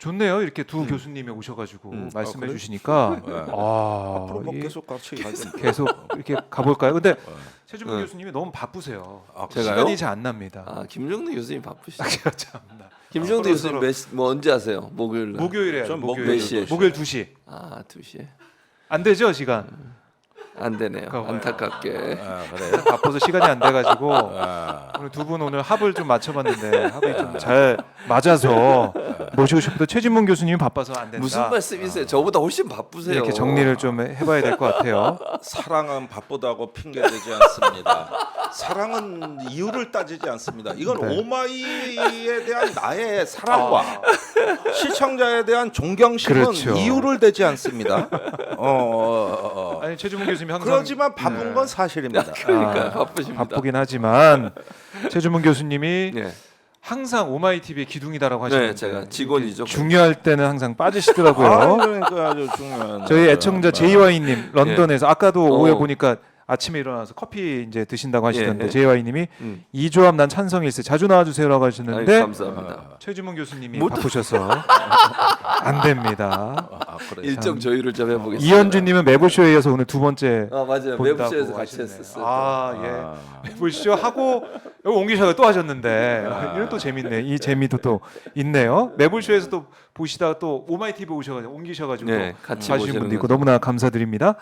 좋네요. 이렇게 두 교수님이 오셔가지고 말씀해 그래? 주시니까 네. 아, 앞으로 뭐 계속 같이 가겠네. 계속 이렇게 가볼까요? 근데 최주문 교수님이 너무 바쁘세요. 제가요? 시간이 잘 안 납니다. 아 김종대 교수님 바쁘시죠? 참나. 김종대 교수님 뭐 언제 하세요? 목요일 날. 목요일에 전 목요일 몇 시에 목요일 2시. 아 2시에 안 되죠 시간. 안 되네요. 그거 안타깝게. 그래요? 바빠서 시간이 안 돼가지고 아, 오늘 두 분 오늘 합을 좀 맞춰봤는데 합이 좀 잘 맞아서 모시고 싶은데 최진문 교수님이 바빠서 안 된다. 무슨 말씀이세요? 저보다 훨씬 바쁘세요. 이렇게 정리를 좀 해봐야 될 것 같아요. 사랑은 바쁘다고 핑계대지 않습니다. 사랑은 이유를 따지지 않습니다. 이건 네. 오마이에 대한 나의 사랑과 시청자에 대한 존경심은 그렇죠. 이유를 대지 않습니다. 아니 최진문 교수님이 항상 그렇지만 바쁜 건 사실입니다. 그러니까 바쁘십니다. 바쁘긴 하지만 최진문 교수님이 네. 항상 오마이 TV의 기둥이다라고 하시는데 네, 제가 직원이죠. 중요할 때는 항상 빠지시더라고요. 아, 그러니까 아주 중요한. 저희 애청자 JY님 런던에서 아까도 어. 오후에 보니까 아침에 일어나서 커피 이제 드신다고 하시던데 예. JY님이 이 조합 난 찬성일세 자주 나와주세요라고 하시는데 아유, 감사합니다. 최주문 교수님이 못 바쁘셔서 안 됩니다. 그래. 일정 조율을 좀 해보겠습니다. 이현주님은 매불쇼에 이어서 오늘 두 번째 아 맞아요. 본다고 매부쇼에서 같이 하시네요. 했었어요. 아 예. 매불쇼 하고 여기 옮기셔서 또 하셨는데 이런 또 재밌네. 이 재미도 또 있네요. 매불쇼에서 또 보시다가 또 오마이 TV 오셔가지고 옮기셔가지고 네, 같이 가시는 보시는 분도 있고 거죠. 너무나 감사드립니다.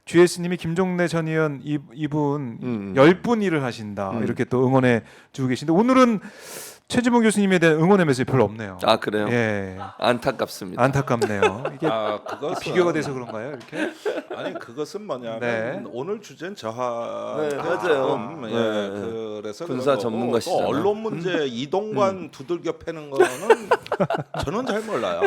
GS님이 김종래 전 의원 이분 10분 일을 하신다 이렇게 또 응원해 주고 계신데 오늘은 최지문 교수님에 대한 응원의 메시지 별로 없네요. 아 그래요? 예, 안타깝습니다. 안타깝네요. 이게 그것은 비교가 돼서 그런가요? 이렇게? 아니 그것은 뭐냐면 네. 오늘 주제는 저하. 네, 맞아요. 예, 네. 그래서 군사 그런 거고 전문가시잖아요. 또 언론 문제 이동관 두들겨 패는 거는 저는 잘 몰라요.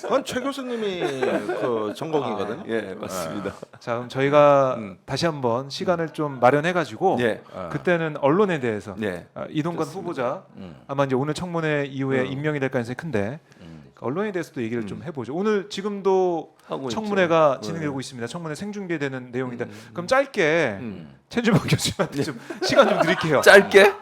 그건 최 교수님이 그 전공이거든요. 예 맞습니다. 자 그럼 저희가 다시 한번 시간을 좀 마련해가지고 예. 그때는 언론에 대해서 예. 이동관 후보자 아마 이제 오늘 청문회 이후에 임명이 될 가능성이 큰데 언론에 대해서도 얘기를 좀 해보죠. 오늘 지금도 하고 청문회가 있죠. 진행되고 있습니다. 청문회 생중계되는 내용인데 그럼 짧게 최주범 교수님한테 좀 시간 좀 드릴게요. 짧게?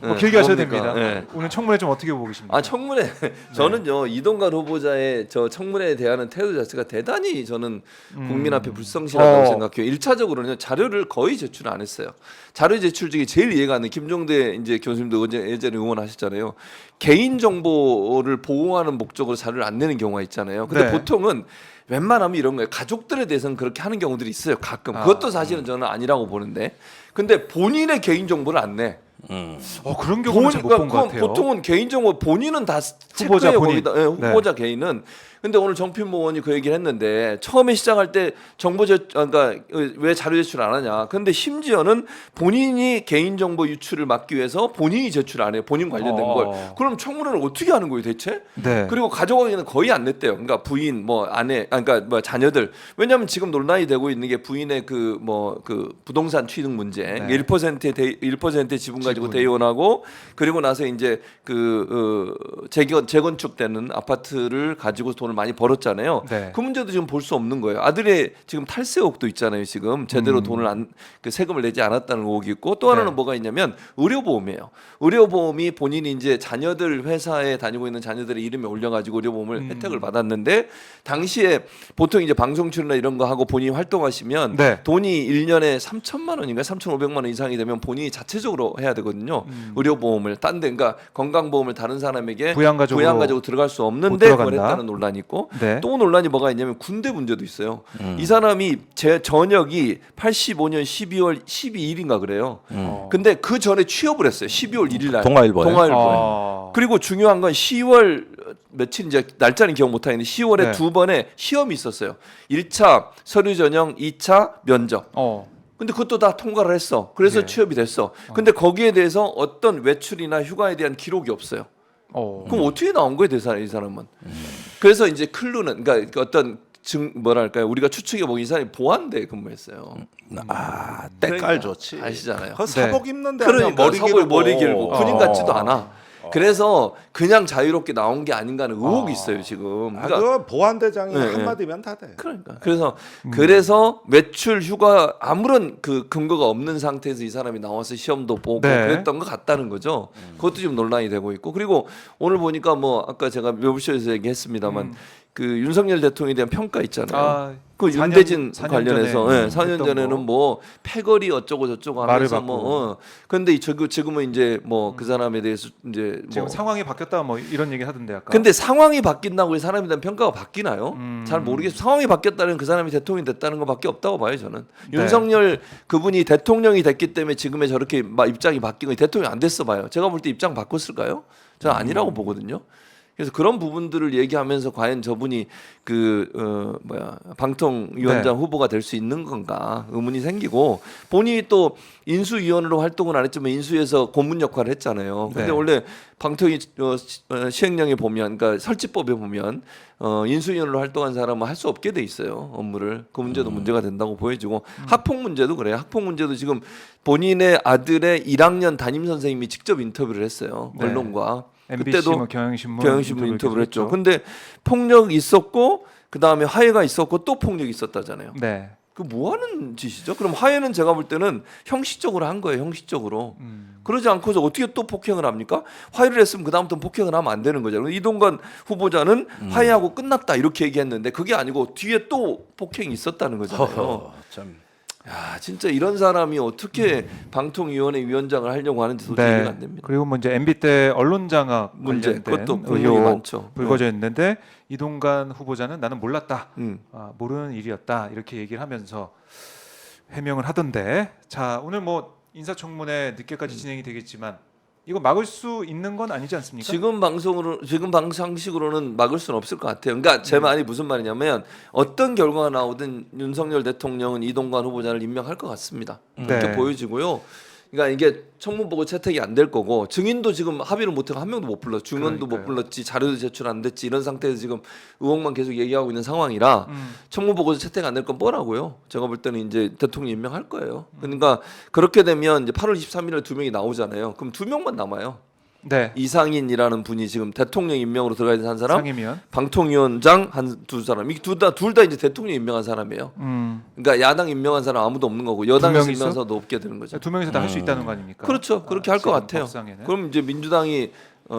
뭐 길게 하셔도 뭡니까? 됩니다. 예. 오늘 청문회 좀 어떻게 보고 계십니까? 아 청문회 저는요 이동관 후보자의 저 청문회에 대한 태도 자체가 대단히 저는 국민 앞에 불성실하다고 생각해요. 1차적으로는 자료를 거의 제출 안 했어요. 자료 제출 중에 제일 이해가 안 돼. 김종대 이제 교수님도 예전에 응원하셨잖아요. 개인 정보를 보호하는 목적으로 자료를 안 내는 경우가 있잖아요. 근데 네. 보통은 웬만하면 이런 거예요. 가족들에 대해서는 그렇게 하는 경우들이 있어요. 가끔. 그것도 사실은 저는 아니라고 보는데. 근데 본인의 개인 정보를 안 내. 그런 경우는 잘 못 본 것 같아요. 보통은 개인정보 본인은 다 후보자 체크해요, 본인. 거기다. 예, 후보자 개인은. 근데 오늘 정필모 의원이 그 얘기를 했는데 처음에 시작할 때 그러니까 왜 자료 제출 안 하냐. 근데 심지어는 본인이 개인정보 유출을 막기 위해서 본인이 제출 안 해요. 본인 관련된 걸. 그럼 청문회를 어떻게 하는 거예요, 대체? 네. 그리고 가족에게는 거의 안 냈대요. 그러니까 부인, 뭐 아내, 그러니까 뭐 자녀들. 왜냐하면 지금 논란이 되고 있는 게 부인의 그 부동산 취득 문제. 네. 1%의 지분 가지고 대의원하고 그리고 나서 이제 재건축되는 아파트를 가지고 돈을 많이 벌었잖아요. 네. 그 문제도 지금 볼 수 없는 거예요. 아들의 지금 탈세 의혹도 있잖아요. 지금 제대로 돈을 그 세금을 내지 않았다는 의혹이 있고 또 하나는 네. 뭐가 있냐면 의료보험이에요. 의료보험이 본인이 이제 자녀들 회사에 다니고 있는 자녀들의 이름에 올려가지고 의료보험을 혜택을 받았는데 당시에 보통 이제 방송 출연이나 이런 거 하고 본인이 활동하시면 네. 돈이 1년에 3천만 원인가 3,500만 원 이상이 되면 본인이 자체적으로 해야 되거든요. 의료보험을 딴데 그러니까 건강보험을 다른 사람에게 부양가족으로 들어갈 수 없는데 그걸 했다는 논란이 있고 네. 또 논란이 뭐가 있냐면 군대 문제도 있어요. 이 사람이 제 전역이 85년 12월 12일인가 그래요. 근데 그 전에 취업을 했어요. 12월 1일 날. 동아일보에? 그리고 중요한 건 10월 며칠 이제 날짜는 기억 못 하겠는데 10월에 네. 두 번의 시험이 있었어요. 1차 서류 전형, 2차 면접. 근데 그것도 다 통과를 했어. 그래서 예. 취업이 됐어. 근데 거기에 대해서 어떤 외출이나 휴가에 대한 기록이 없어요. 그럼 어떻게 나온 거예요, 이 사람은? 그래서 이제 클루는 그러니까 어떤 뭐랄까요? 우리가 추측해 보기 이 사람이 보안대에 근무했어요. 때깔 그러니까 좋지. 아시잖아요. 그 사복 입는데 그러니까 머리 사복에 길고 머리 길고 군인 같지도 않아. 그래서 그냥 자유롭게 나온 게 아닌가 하는 의혹이 있어요 지금. 그 보안대장이 네, 한마디면 다 돼. 그러니까 그래서 외출 휴가 아무런 그 근거가 없는 상태에서 이 사람이 나와서 시험도 보고 네. 그랬던 것 같다는 거죠. 그것도 지금 논란이 되고 있고 그리고 오늘 보니까 뭐 아까 제가 묘부쇼에서 얘기했습니다만 그 윤석열 대통령에 대한 평가 있잖아요. 그 4년 윤대진 4년 관련해서 전에 4년 했던 전에는 거. 뭐 패거리 어쩌고 저쩌고 말을 하면서 받고. 뭐 근데 지금은 이제 뭐 그 사람에 대해서 이제 지금 뭐 상황이 바뀌었다 뭐 이런 얘기 하던데 아까. 근데 상황이 바뀐다고 이 사람에 대한 평가가 바뀌나요? 잘 모르겠어요. 상황이 바뀌었다는 그 사람이 대통령이 됐다는 것밖에 없다고 봐요 저는. 네. 윤석열 그분이 대통령이 됐기 때문에 지금의 저렇게 입장이 바뀐 거 대통령이 안 됐어 봐요. 제가 볼 때 입장 바꿨을까요? 저는 아니라고 보거든요. 그래서 그런 부분들을 얘기하면서 과연 저분이 방통위원장 네. 후보가 될 수 있는 건가 의문이 생기고 본인이 또 인수위원으로 활동은 안 했지만 인수위에서 고문 역할을 했잖아요. 근데 네. 원래 방통위 시행령에 보면 그러니까 설치법에 보면 인수위원으로 활동한 사람은 할 수 없게 돼 있어요. 업무를. 그 문제도 문제가 된다고 보여지고 학폭 문제도 그래요. 학폭 문제도 지금 본인의 아들의 1학년 담임 선생님이 직접 인터뷰를 했어요. 네. 언론과. MBC 그때도 뭐 경향신문 인터뷰를 했죠. 근데 폭력 있었고 그 다음에 화해가 있었고 또 폭력이 있었다잖아요. 네. 그 뭐 하는 짓이죠? 그럼 화해는 제가 볼 때는 형식적으로 한 거예요. 형식적으로. 그러지 않고서 어떻게 또 폭행을 합니까? 화해를 했으면 그 다음부터 폭행을 하면 안 되는 거잖아요. 이동관 후보자는 화해하고 끝났다 이렇게 얘기했는데 그게 아니고 뒤에 또 폭행이 있었다는 거잖아요. 참. 야 진짜 이런 사람이 어떻게 방통위원회 위원장을 하려고 하는지 도저히 이해가 안 됩니다. 그리고 뭐 이제 MB 때 언론 장악 문제, 관련된 그것도 의혹이 의혹 많죠. 불거져 있는데 이동관 후보자는 나는 몰랐다, 음. 모르는 일이었다 이렇게 얘기를 하면서 해명을 하던데. 자 오늘 뭐 인사청문회 늦게까지 진행이 되겠지만 이거 막을 수 있는 건 아니지 않습니까? 지금 방송식으로는 막을 수는 없을 것 같아요. 그러니까 제 말이 무슨 말이냐면 어떤 결과가 나오든 윤석열 대통령은 이동관 후보자를 임명할 것 같습니다. 그렇게 네. 보여지고요. 그러니까 이게 청문 보고 채택이 안 될 거고 증인도 지금 합의를 못하고 한 명도 못 불렀, 증언도 못 그러니까요. 불렀지, 자료도 제출 안 됐지 이런 상태에서 지금 의혹만 계속 얘기하고 있는 상황이라 청문 보고서 채택 안 될 건 뻔하고요. 제가 볼 때는 이제 대통령 임명할 거예요. 그러니까 그렇게 되면 이제 8월 23일에 2명이 나오잖아요. 그럼 2명만 남아요. 네. 이상인이라는 분이 지금 대통령 임명으로 들어가야 되는 한 사람, 상임위원. 방통위원장 한 두 사람. 이게 둘 다 이제 대통령 임명한 사람이에요. 그러니까 야당 임명한 사람 아무도 없는 거고 여당에서 두 명이서? 임명한 사람도 없게 되는 거죠. 두 명이서 다 할 수 있다는 거 아닙니까? 그렇죠. 그렇게 할 것 지금 같아요. 법상에는. 그럼 이제 민주당이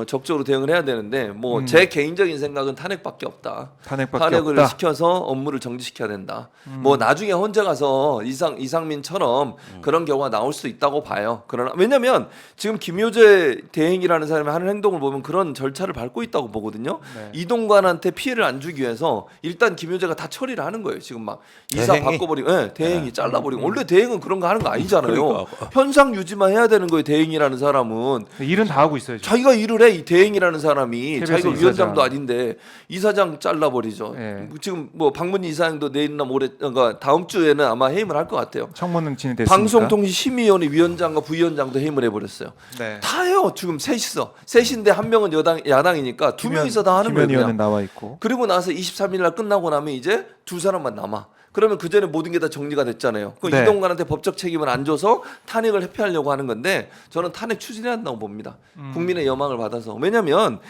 적극적으로 대응을 해야 되는데 뭐 제 개인적인 생각은 탄핵밖에 없다. 탄핵밖에 탄핵을 없다. 시켜서 업무를 정지시켜야 된다. 뭐 나중에 혼자 가서 이상민처럼 그런 경우가 나올 수 있다고 봐요. 그러나 왜냐하면 지금 김효재 대행이라는 사람이 하는 행동을 보면 그런 절차를 밟고 있다고 보거든요. 네. 이동관한테 피해를 안 주기 위해서 일단 김효재가 다 처리를 하는 거예요. 지금 막 이사 대행이? 바꿔버리고, 네, 대행이 잘라버리고. 원래 대행은 그런 거 하는 거 아니잖아요. 그러니까. 현상 유지만 해야 되는 거예요. 대행이라는 사람은. 일은 다 하고 있어요. 지금. 자기가 일을 해. 이 대행이라는 사람이 KBS 자기가 이사장. 위원장도 아닌데 이사장 잘라버리죠. 예. 지금 뭐 박문희 이사장도 내일이나 모레 그러니까 다음 주에는 아마 해임을 할 것 같아요. 청문은 진행됐으니까. 방송통신심의위원회 위원장과 부위원장도 해임을 해버렸어요. 네. 다 해요. 지금 셋인데 한 명은 야당이니까 두 명이서 다 하는 거예요. 김현 의원은 그냥. 나와 있고. 그리고 나서 23일 날 끝나고 나면 이제 두 사람만 남아. 그러면 그 전에 모든 게 다 정리가 됐잖아요. 그 네. 이동관한테 법적 책임을 안 줘서 탄핵을 회피하려고 하는 건데 저는 탄핵 추진해야 한다고 봅니다. 국민의 여망을 받아서. 왜냐하면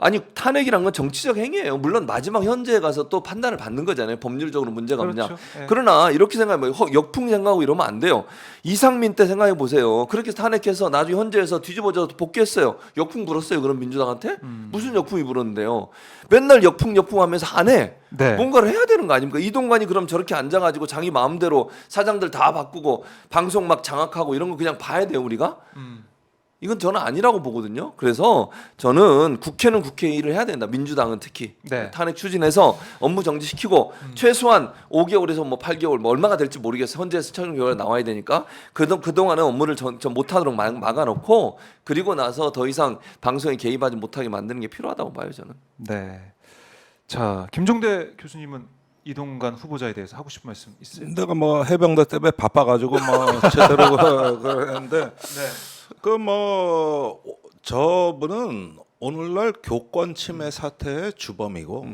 아니 탄핵이란 건 정치적 행위예요. 물론 마지막 현재에 가서 또 판단을 받는 거잖아요. 법률적으로 문제가 없냐. 그렇죠. 예. 그러나 이렇게 생각하면 역풍 생각하고 이러면 안 돼요. 이상민 때 생각해 보세요. 그렇게 탄핵해서 나중에 현재에서 뒤집어져서 복귀했어요. 역풍 불었어요. 그럼 민주당한테 무슨 역풍이 불었는데요. 맨날 역풍 하면서 안 해. 네. 뭔가를 해야 되는 거 아닙니까? 이동관이 그럼 저렇게 앉아가지고 자기 마음대로 사장들 다 바꾸고 방송 막 장악하고 이런 거 그냥 봐야 돼요 우리가? 이건 저는 아니라고 보거든요. 그래서 저는 국회는 국회 일을 해야 된다. 민주당은 특히 네. 탄핵 추진해서 업무 정지시키고 최소한 5개월에서 뭐 8개월 뭐 얼마가 될지 모르겠어요. 현재에서 최종 결과가 나와야 되니까 그동안은 업무를 전 못하도록 막아놓고 그리고 나서 더 이상 방송에 개입하지 못하게 만드는 게 필요하다고 봐요 저는. 네. 자 김종대 교수님은 이동관 후보자에 대해서 하고 싶은 말씀 있어요? 내가 뭐 해병대 때문에 바빠가지고 뭐 제대로 그랬는데 네. 그 뭐 저분은 오늘날 교권 침해 사태의 주범이고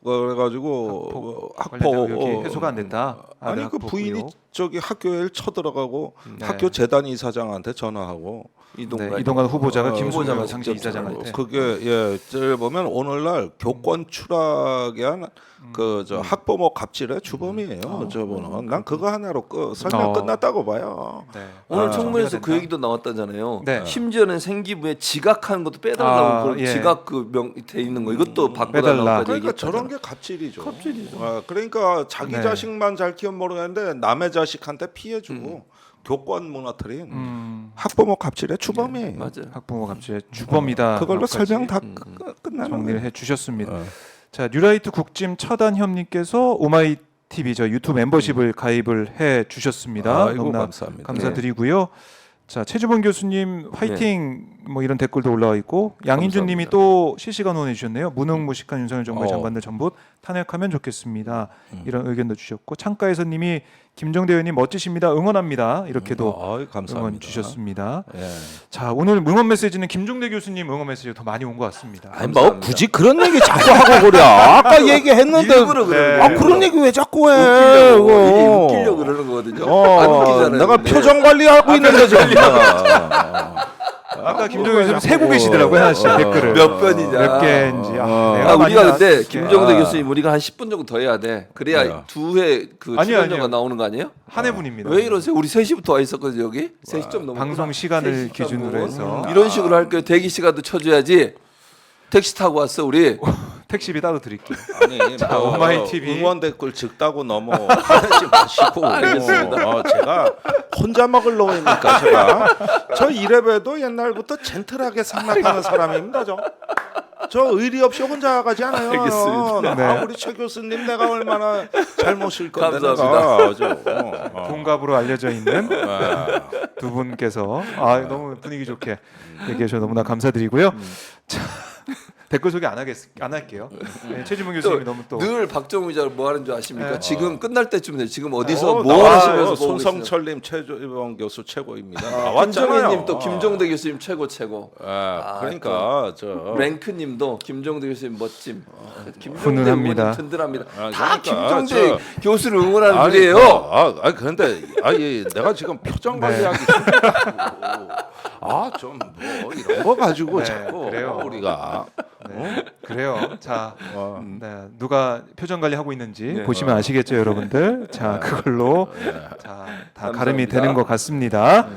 그래가지고 관련된 학폭 의혹이 해소가 안 됐다. 아니 그 학폭 부인이 의혹. 저기 학교에 쳐들어가고 네. 학교 재단 이사장한테 전화하고 이동관 후보자가 후보자가 김수명 당시 직접 이사장한테 그게 예, 저 보면 오늘날 교권 추락에 한 그 저 학부모 갑질의 주범이에요. 저분은 난 그거 하나로 설명 끝났다고 봐요. 네. 오늘 청문회에서 정리가 그 된다. 얘기도 나왔다잖아요. 네. 심지어는 생기부에 지각하는 것도 빼달라고 예. 지각 돼 있는 거 이것도 빼달라. 바꿔달라고 그러니까 저런 게 갑질이죠. 그러니까 자기 네. 자식만 잘 키우면 모르겠는데 남의 자식한테 피해주고 교권 무너뜨린 학부모 갑질의 주범이에요. 맞아요. 학부모 갑질의 주범이다. 그걸로 라고까지 설명 다 끝나는 정리를 거예요. 해주셨습니다. 자, 뉴라이트 국짐 차단협님께서 오마이 TV 저 유튜브 멤버십을 가입을 해 주셨습니다. 아이고, 너무나 감사합니다. 감사드리고요. 자, 최주범 교수님 화이팅 뭐 이런 댓글도 올라와 있고 양인준님이 또 실시간 후원해 주셨네요. 무능무식한 윤석열 정부의 장관들 전부 탄핵하면 좋겠습니다. 이런 의견도 주셨고 창가에서님이 김정대 의원님 멋지십니다. 응원합니다. 이렇게도 감사합니다. 응원 주셨습니다. 예. 자, 오늘 응원 메시지는 김종대 교수님 응원 메시지가 더 많이 온 것 같습니다. 아니 뭐 굳이 그런 얘기 자꾸 하고 그래. 아까 얘기했는데 일부러 그러는 네. 아 그런 얘기 왜 자꾸 해? 웃기려고 이게 그거. 웃기려고 그러는 거거든요. 안 웃기잖아요. 내가 근데. 표정 관리하고 있는데 지금 내가. 아까 김종대 교수님 세고 계시더라고요 하나씩 댓글을 몇 번이냐. 몇 개인지 우리가 많이 근데 나왔을게. 김정대 교수님 우리가 한 10분 정도 더 해야 돼. 그래야 왜요? 두 회 그 아니요, 출연료가 아니요. 나오는 거 아니에요? 한 해분입니다. 왜 이러세요? 우리 3시부터 와 있었거든요 여기. 3시 좀 넘어. 방송 시간을 기준으로 해서 이런 식으로 할 거예요. 대기 시간도 쳐줘야지. 택시 타고 왔어 우리. 택시비 따로 드릴게요. 아니 자, 오마이 TV. 응원 댓글 적다고 너무 하지 마시고 알겠습니다. 제가 혼자 먹을 놈입니까 제가 저 이래봬도 옛날부터 젠틀하게 상납하는 사람입니다 저 의리 없이 혼자 가지 않아요. 알겠습니다. 네. 우리 최 교수님 내가 얼마나 잘 모실 건데 감사합니다. 동갑으로 알려져 있는 두 분께서 너무 분위기 좋게 얘기해 주셔서 너무나 감사드리고요. 자, 댓글 소개 안 할게요. 네, 최지문 교수님이 너무 또 늘 박정우 기자 뭐 하는 줄 아십니까? 네. 지금 끝날 때쯤 돼요. 지금 어디서 뭐 나와요. 하시면서 보고 계시나요? 손성철님 최조원 교수 최고입니다. 나왔잖아요. 김정희님 또 김종대 교수님 최고. 그러니까 저 랭크님도 김종대 교수님 멋짐. 김종대 훈훈합니다. 의원님 든든합니다. 다 그러니까 김종대 교수를 응원하는 아니, 분이에요. 그런데 내가 지금 표정 관리하기 좀 뭐 이런 거 가지고 네, 자꾸 그래요. 우리가 네, 그래요. 자, 네, 누가 표정 관리 하고 있는지 네. 보시면 아시겠죠, 여러분들. 자, 그걸로 자, 다 가름이 감사합니다. 되는 것 같습니다.